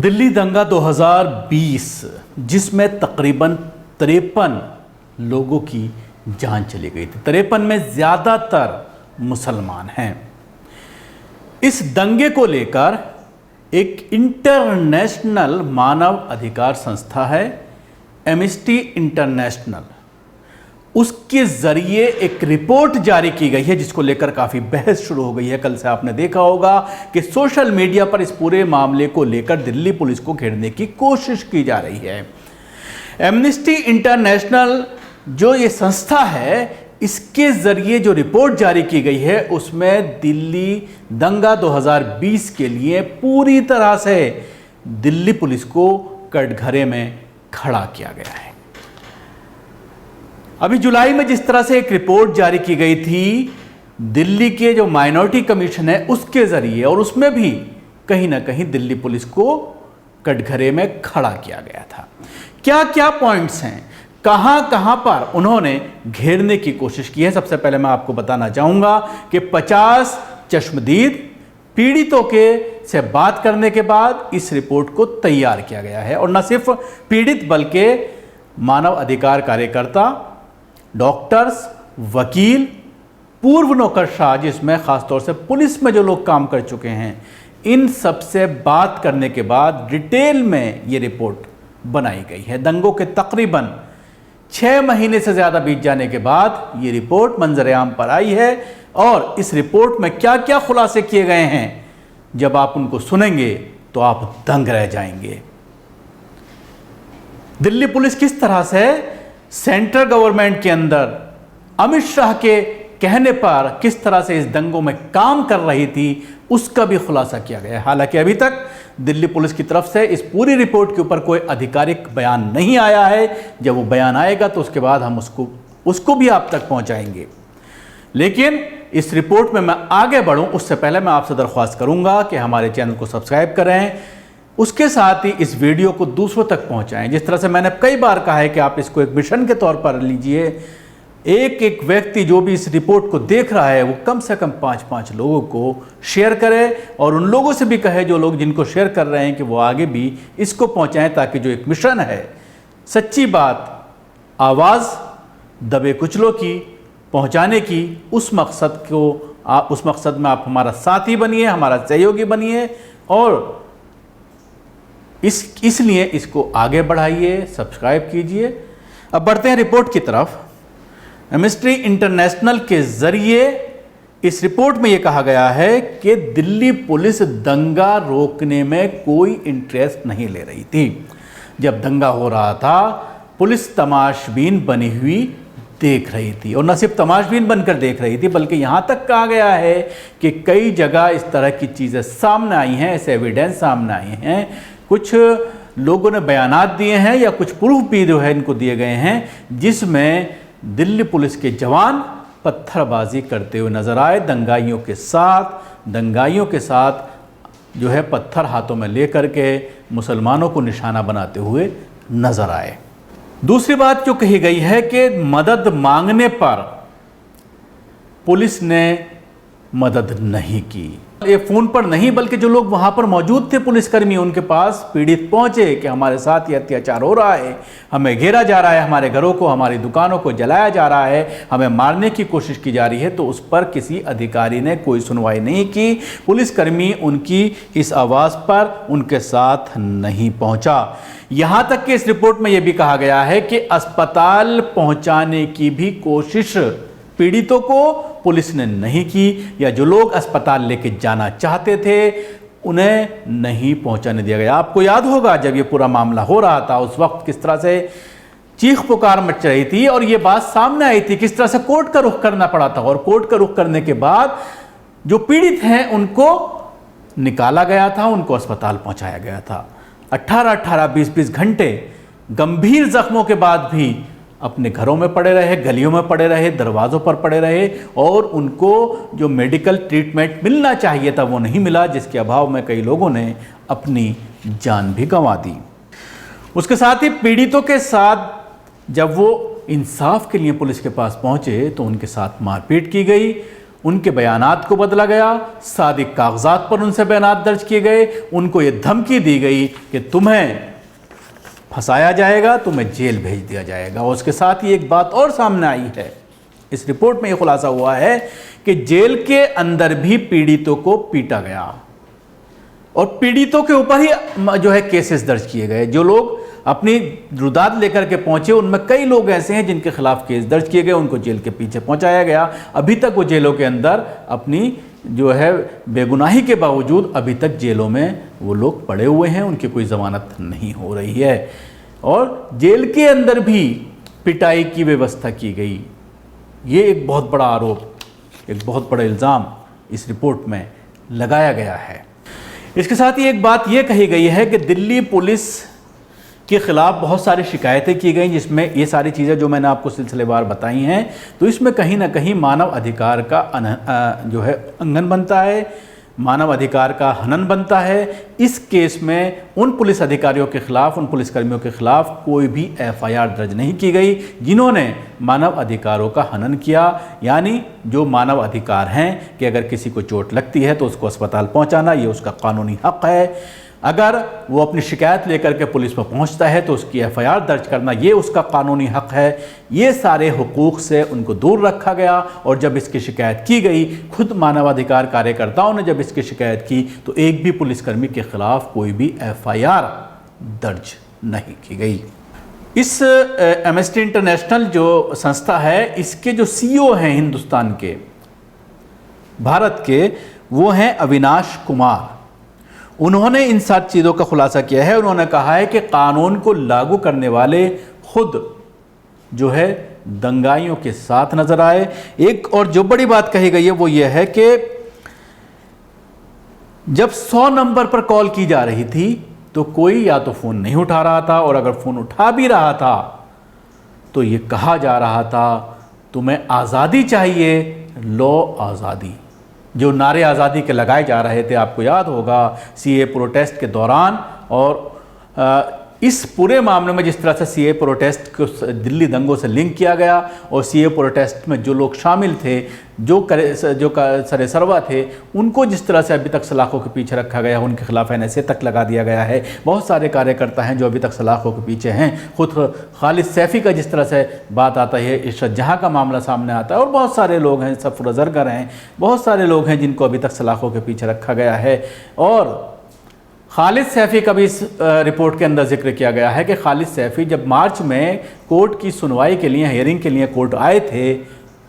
दिल्ली दंगा 2020 जिसमें तकरीबन 53 लोगों की जान चली गई थी। 53 में ज़्यादातर मुसलमान हैं। इस दंगे को लेकर एक इंटरनेशनल मानव अधिकार संस्था है एम्नेस्टी इंटरनेशनल, उसके ज़रिए एक रिपोर्ट जारी की गई है जिसको लेकर काफ़ी बहस शुरू हो गई है। कल से आपने देखा होगा कि सोशल मीडिया पर इस पूरे मामले को लेकर दिल्ली पुलिस को घेरने की कोशिश की जा रही है। एम्नेस्टी इंटरनेशनल जो ये संस्था है, इसके ज़रिए जो रिपोर्ट जारी की गई है उसमें दिल्ली दंगा 2020 के लिए पूरी तरह से दिल्ली पुलिस को कटघरे में खड़ा किया गया है। अभी जुलाई में जिस तरह से एक रिपोर्ट जारी की गई थी दिल्ली के जो माइनॉरिटी कमीशन है उसके ज़रिए, और उसमें भी कहीं ना कहीं दिल्ली पुलिस को कटघरे में खड़ा किया गया था। क्या क्या पॉइंट्स हैं, कहां कहां पर उन्होंने घेरने की कोशिश की है। सबसे पहले मैं आपको बताना चाहूंगा कि 50 चश्मदीद पीड़ितों के से बात करने के बाद इस रिपोर्ट को तैयार किया गया है, और न सिर्फ पीड़ित बल्कि मानव अधिकार कार्यकर्ता, डॉक्टर्स, वकील, पूर्व नौकरशाह, जिसमें खासतौर से पुलिस में जो लोग काम कर चुके हैं, इन सब से बात करने के बाद डिटेल में ये रिपोर्ट बनाई गई है। दंगों के तकरीबन 6 महीने से ज़्यादा बीत जाने के बाद ये रिपोर्ट मंजर-ए-आम पर आई है, और इस रिपोर्ट में क्या क्या खुलासे किए गए हैं, जब आप उनको सुनेंगे तो आप दंग रह जाएंगे। दिल्ली पुलिस किस तरह से सेंट्रल गवर्नमेंट के अंदर अमित शाह के कहने पर किस तरह से इस दंगों में काम कर रही थी, उसका भी खुलासा किया गया है। हालांकि अभी तक दिल्ली पुलिस की तरफ से इस पूरी रिपोर्ट के ऊपर कोई आधिकारिक बयान नहीं आया है। जब वो बयान आएगा तो उसके बाद हम उसको भी आप तक पहुंचाएंगे। लेकिन इस रिपोर्ट में मैं आगे बढ़ूं उससे पहले मैं आपसे दरख्वास्त करूंगा कि हमारे चैनल को सब्सक्राइब करें, उसके साथ ही इस वीडियो को दूसरों तक पहुंचाएं। जिस तरह से मैंने कई बार कहा है कि आप इसको एक मिशन के तौर पर लीजिए। एक एक व्यक्ति जो भी इस रिपोर्ट को देख रहा है वो कम से कम 5-5 लोगों को शेयर करे, और उन लोगों से भी कहे जो लोग जिनको शेयर कर रहे हैं कि वो आगे भी इसको पहुंचाएं, ताकि जो एक मिशन है सच्ची बात, आवाज़ दबे कुचलों की पहुंचाने की, उस मकसद में आप हमारा साथी बनिए, हमारा सहयोगी बनिए, और इसलिए इसको आगे बढ़ाइए, सब्सक्राइब कीजिए। अब बढ़ते हैं रिपोर्ट की तरफ। एम्नेस्टी इंटरनेशनल के ज़रिए इस रिपोर्ट में यह कहा गया है कि दिल्ली पुलिस दंगा रोकने में कोई इंटरेस्ट नहीं ले रही थी। जब दंगा हो रहा था पुलिस तमाशबीन बनी हुई देख रही थी, और न सिर्फ तमाशबीन बनकर देख रही थी बल्कि यहाँ तक कहा गया है कि कई जगह इस तरह की चीज़ें सामने आई हैं, ऐसे एविडेंस सामने आए हैं, कुछ लोगों ने बयानात दिए हैं या कुछ प्रूफ भी जो है इनको दिए गए हैं, जिसमें दिल्ली पुलिस के जवान पत्थरबाजी करते हुए नजर आए। दंगाइयों के साथ जो है पत्थर हाथों में लेकर के मुसलमानों को निशाना बनाते हुए नजर आए। दूसरी बात जो कही गई है कि मदद मांगने पर पुलिस ने मदद नहीं की। ये फ़ोन पर नहीं बल्कि जो लोग वहाँ पर मौजूद थे पुलिसकर्मी, उनके पास पीड़ित पहुँचे कि हमारे साथ ये अत्याचार हो रहा है, हमें घेरा जा रहा है, हमारे घरों को, हमारी दुकानों को जलाया जा रहा है, हमें मारने की कोशिश की जा रही है। तो उस पर किसी अधिकारी ने कोई सुनवाई नहीं की। पुलिसकर्मी उनकी इस आवाज़ पर उनके साथ नहीं पहुँचा। यहाँ तक कि इस रिपोर्ट में यह भी कहा गया है कि अस्पताल पहुँचाने की भी कोशिश पीड़ितों को पुलिस ने नहीं की, या जो लोग अस्पताल लेके जाना चाहते थे उन्हें नहीं पहुंचाने दिया गया। आपको याद होगा जब ये पूरा मामला हो रहा था उस वक्त किस तरह से चीख पुकार मच रही थी, और ये बात सामने आई थी किस तरह से कोर्ट का रुख करना पड़ा था, और कोर्ट का रुख करने के बाद जो पीड़ित हैं उनको निकाला गया था, उनको अस्पताल पहुँचाया गया था। 18-18, 20-20 घंटे गंभीर जख्मों के बाद भी अपने घरों में पड़े रहे, गलियों में पड़े रहे, दरवाज़ों पर पड़े रहे, और उनको जो मेडिकल ट्रीटमेंट मिलना चाहिए था वो नहीं मिला, जिसके अभाव में कई लोगों ने अपनी जान भी गंवा दी। उसके साथ ही पीड़ितों के साथ जब वो इंसाफ के लिए पुलिस के पास पहुंचे तो उनके साथ मारपीट की गई, उनके बयानात को बदला गया, सादिक कागजात पर उनसे बयानात दर्ज किए गए, उनको ये धमकी दी गई कि तुम्हें फंसाया जाएगा, तुम्हें जेल भेज दिया जाएगा। और उसके साथ ही एक बात और सामने आई है, इस रिपोर्ट में ये खुलासा हुआ है कि जेल के अंदर भी पीड़ितों को पीटा गया और पीड़ितों के ऊपर ही जो है केसेस दर्ज किए गए। जो लोग अपनी रुदाद लेकर के पहुंचे उनमें कई लोग ऐसे हैं जिनके खिलाफ केस दर्ज किए गए, उनको जेल के पीछे पहुंचाया गया। अभी तक वो जेलों के अंदर अपनी जो है बेगुनाही के बावजूद अभी तक जेलों में वो लोग पड़े हुए हैं, उनकी कोई ज़मानत नहीं हो रही है और जेल के अंदर भी पिटाई की व्यवस्था की गई। ये एक बहुत बड़ा आरोप, एक बहुत बड़ा इल्ज़ाम इस रिपोर्ट में लगाया गया है। इसके साथ ही एक बात ये कही गई है कि दिल्ली पुलिस के ख़िलाफ़ बहुत सारी शिकायतें की गई, जिसमें ये सारी चीज़ें जो मैंने आपको सिलसिलेवार बताई हैं, तो इसमें कहीं ना कहीं मानव अधिकार का जो है उल्लंघन बनता है, मानव अधिकार का हनन बनता है। इस केस में उन पुलिस अधिकारियों के ख़िलाफ़, उन पुलिसकर्मियों के ख़िलाफ़ कोई भी एफआईआर दर्ज नहीं की गई जिन्होंने मानव अधिकारों का हनन किया। यानी जो मानव अधिकार हैं कि अगर किसी को चोट लगती है तो उसको अस्पताल पहुंचाना, ये उसका कानूनी हक़ है। अगर वो अपनी शिकायत लेकर के पुलिस में पहुंचता है तो उसकी एफआईआर दर्ज करना, ये उसका कानूनी हक़ है। ये सारे हुकूक़ से उनको दूर रखा गया और जब इसकी शिकायत की गई, खुद मानवाधिकार कार्यकर्ताओं ने जब इसकी शिकायत की तो एक भी पुलिसकर्मी के ख़िलाफ़ कोई भी एफआईआर दर्ज नहीं की गई। इस एमनेस्टी इंटरनेशनल जो संस्था है, इसके जो सीईओ हैं हिंदुस्तान के, भारत के, वो हैं अविनाश कुमार। उन्होंने इन सारी चीज़ों का खुलासा किया है। उन्होंने कहा है कि कानून को लागू करने वाले खुद जो है दंगाइयों के साथ नजर आए। एक और जो बड़ी बात कही गई है वो ये है कि जब 100 नंबर पर कॉल की जा रही थी तो कोई या तो फ़ोन नहीं उठा रहा था, और अगर फ़ोन उठा भी रहा था तो ये कहा जा रहा था तुम्हें आज़ादी चाहिए, लो आज़ादी। जो नारे आज़ादी के लगाए जा रहे थे, आपको याद होगा सीए प्रोटेस्ट के दौरान, और इस पूरे मामले में जिस तरह से सीए प्रोटेस्ट को दिल्ली दंगों से लिंक किया गया और सीए प्रोटेस्ट में जो लोग शामिल थे, जो सरे सरवा थे, उनको जिस तरह से अभी तक सलाखों के पीछे रखा गया, उनके खिलाफ एनएसए तक लगा दिया गया है। बहुत सारे कार्यकर्ता हैं जो अभी तक सलाखों के पीछे हैं। खुद खालिद सैफ़ी का जिस तरह से बात आता है, इरशाद जहाँ का मामला सामने आता है, और बहुत सारे लोग हैं, सफर ज़रगर हैं, बहुत सारे लोग हैं जिनको अभी तक सलाखों के पीछे रखा गया है। और खालिद सैफ़ी का भी इस रिपोर्ट के अंदर जिक्र किया गया है कि खालिद सैफ़ी जब मार्च में कोर्ट की सुनवाई के लिए, हियरिंग के लिए कोर्ट आए थे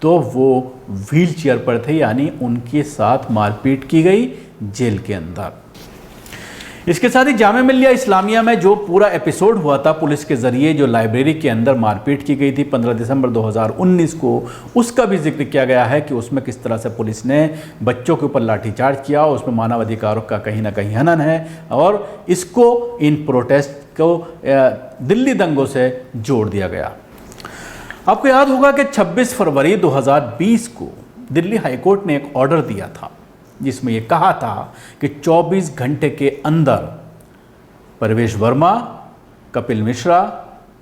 तो वो व्हील चेयर पर थे, यानी उनके साथ मारपीट की गई जेल के अंदर। इसके साथ ही जामिया मिल्लिया इस्लामिया में जो पूरा एपिसोड हुआ था पुलिस के ज़रिए, जो लाइब्रेरी के अंदर मारपीट की गई थी 15 दिसंबर 2019 को, उसका भी जिक्र किया गया है कि उसमें किस तरह से पुलिस ने बच्चों के ऊपर लाठीचार्ज किया। उसमें मानवाधिकारों का कहीं ना कहीं हनन है और इसको इन प्रोटेस्ट को दिल्ली दंगों से जोड़ दिया गया। आपको याद होगा कि 26 फरवरी 2020 को दिल्ली हाईकोर्ट ने एक ऑर्डर दिया था जिसमें यह कहा था कि 24 घंटे के अंदर परवेश वर्मा, कपिल मिश्रा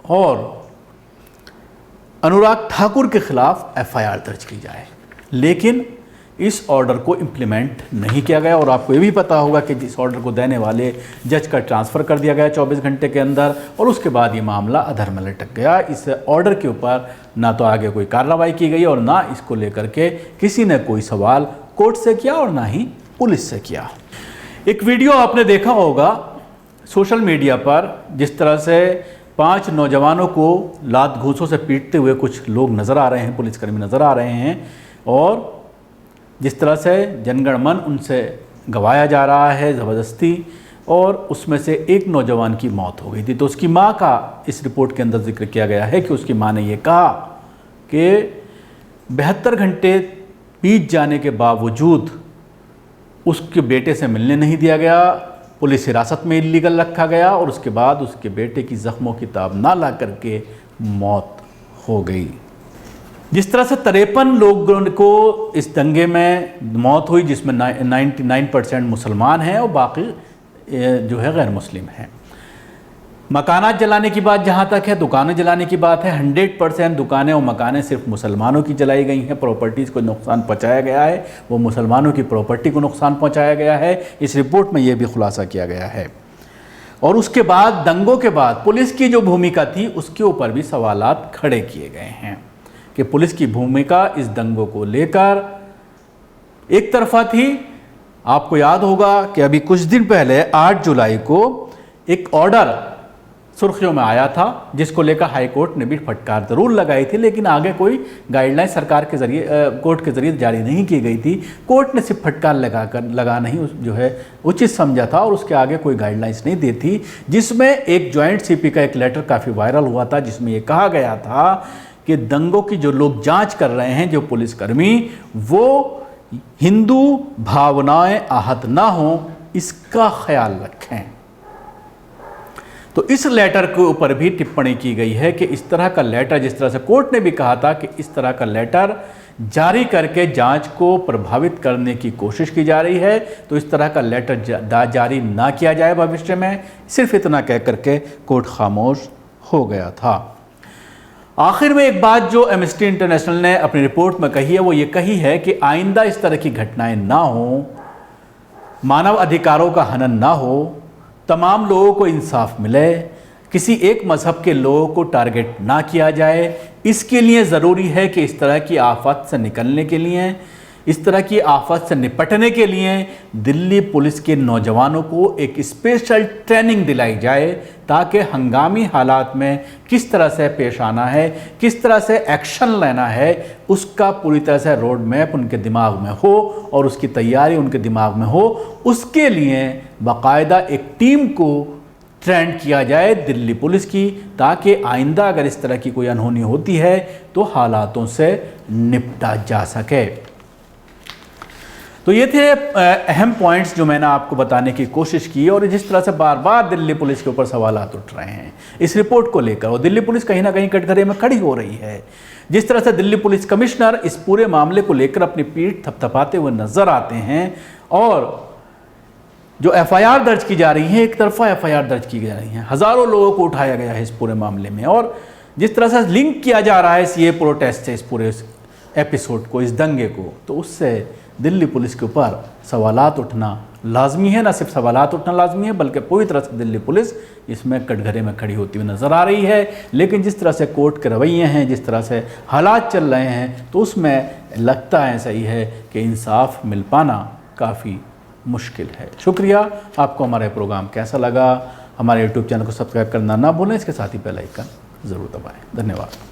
और अनुराग ठाकुर के खिलाफ एफआईआर दर्ज की जाए। लेकिन इस ऑर्डर को इम्प्लीमेंट नहीं किया गया और आपको ये भी पता होगा कि जिस ऑर्डर को देने वाले जज का ट्रांसफ़र कर दिया गया 24 घंटे के अंदर, और उसके बाद ये मामला अधर में लटक गया। इस ऑर्डर के ऊपर ना तो आगे कोई कार्रवाई की गई और ना इसको लेकर के किसी ने कोई सवाल कोर्ट से किया और ना ही पुलिस से किया। एक वीडियो आपने देखा होगा सोशल मीडिया पर, जिस तरह से 5 नौजवानों को लात घूंसों से पीटते हुए कुछ लोग नज़र आ रहे हैं, पुलिसकर्मी नज़र आ रहे हैं, और जिस तरह से जनगण मन उनसे गवाया जा रहा है ज़बरदस्ती, और उसमें से एक नौजवान की मौत हो गई थी। तो उसकी माँ का इस रिपोर्ट के अंदर जिक्र किया गया है कि उसकी माँ ने ये कहा कि 72 घंटे बीत जाने के बावजूद उसके बेटे से मिलने नहीं दिया गया, पुलिस हिरासत में इल्लीगल रखा गया, और उसके बाद उसके बेटे की ज़ख्मों की ताब ना ला करके मौत हो गई। जिस तरह से 53 लोगों को इस दंगे में मौत हुई, जिसमें 99% मुसलमान हैं और बाकी जो है गैर मुस्लिम हैं। मकानात जलाने की बात जहाँ तक है, दुकानें जलाने की बात है, 100% दुकानें और मकानें सिर्फ मुसलमानों की जलाई गई हैं। प्रॉपर्टीज़ को नुकसान पहुँचाया गया है, वो मुसलमानों की प्रॉपर्टी को नुकसान पहुँचाया गया है। इस रिपोर्ट में ये भी खुलासा किया गया है। और उसके बाद दंगों के बाद पुलिस की जो भूमिका थी उसके ऊपर भी सवालात खड़े किए गए हैं कि पुलिस की भूमिका इस दंगों को लेकर एक तरफा थी। आपको याद होगा कि अभी कुछ दिन पहले 8 जुलाई को एक ऑर्डर सुर्खियों में आया था जिसको लेकर हाई कोर्ट ने भी फटकार जरूर लगाई थी, लेकिन आगे कोई गाइडलाइन सरकार के जरिए कोर्ट के जरिए जारी नहीं की गई थी। कोर्ट ने सिर्फ फटकार लगा नहीं जो है उचित समझा था और उसके आगे कोई गाइडलाइंस नहीं दी थी, जिसमें एक जॉइंट सीपी का एक लेटर काफ़ी वायरल हुआ था जिसमें ये कहा गया था कि दंगों की जो लोग जाँच कर रहे हैं, जो पुलिसकर्मी, वो हिंदू भावनाएं आहत ना हों इसका ख्याल रखें। तो इस लेटर के ऊपर भी टिप्पणी की गई है कि इस तरह का लेटर, जिस तरह से कोर्ट ने भी कहा था कि इस तरह का लेटर जारी करके जांच को प्रभावित करने की कोशिश की जा रही है, तो इस तरह का लेटर जारी ना किया जाए भविष्य में। सिर्फ इतना कह करके कोर्ट खामोश हो गया था। आखिर में एक बात जो एम्नेस्टी इंटरनेशनल ने अपनी रिपोर्ट में कही है, वो ये कही है कि आइंदा इस तरह की घटनाएं ना हो, मानव अधिकारों का हनन ना हो, तमाम लोगों को इंसाफ मिले, किसी एक मजहब के लोगों को टारगेट ना किया जाए। इसके लिए ज़रूरी है कि इस तरह की आफत से निकलने के लिए, इस तरह की आफत से निपटने के लिए दिल्ली पुलिस के नौजवानों को एक स्पेशल ट्रेनिंग दिलाई जाए ताकि हंगामी हालात में किस तरह से पेश आना है, किस तरह से एक्शन लेना है, उसका पूरी तरह से रोड मैप उनके दिमाग में हो और उसकी तैयारी उनके दिमाग में हो। उसके लिए बाकायदा एक टीम को ट्रेंड किया जाए दिल्ली पुलिस की, ताकि आइंदा अगर इस तरह की कोई अनहोनी होती है तो हालातों से निपटा जा सके। तो ये थे अहम पॉइंट्स जो मैंने आपको बताने की कोशिश की, और जिस तरह से बार बार दिल्ली पुलिस के ऊपर सवालात उठ रहे हैं इस रिपोर्ट को लेकर, और दिल्ली पुलिस कहीं ना कहीं कटघरे में खड़ी हो रही है। जिस तरह से दिल्ली पुलिस कमिश्नर इस पूरे मामले को लेकर अपनी पीठ थपथपाते हुए नजर आते हैं, और जो एफआईआर दर्ज की जा रही है, एक तरफा एफआईआर दर्ज की जा रही है, हज़ारों लोगों को उठाया गया है इस पूरे मामले में, और जिस तरह से लिंक किया जा रहा है सीए प्रोटेस्ट से इस पूरे एपिसोड को, इस दंगे को, तो उससे दिल्ली पुलिस के ऊपर सवालात उठना लाजमी है। न सिर्फ सवालात उठना लाजमी है बल्कि पूरी तरह से दिल्ली पुलिस इसमें कटघरे में खड़ी होती हुई नज़र आ रही है। लेकिन जिस तरह से कोर्ट के रवैये हैं, जिस तरह से हालात चल रहे हैं, तो उसमें लगता है सही है कि इंसाफ मिल पाना काफ़ी मुश्किल है। शुक्रिया। आपको हमारा प्रोग्राम कैसा लगा? हमारे यूट्यूब चैनल को सब्सक्राइब करना ना भूलें, इसके साथ ही बेल आइकन ज़रूर दबाएँ। धन्यवाद।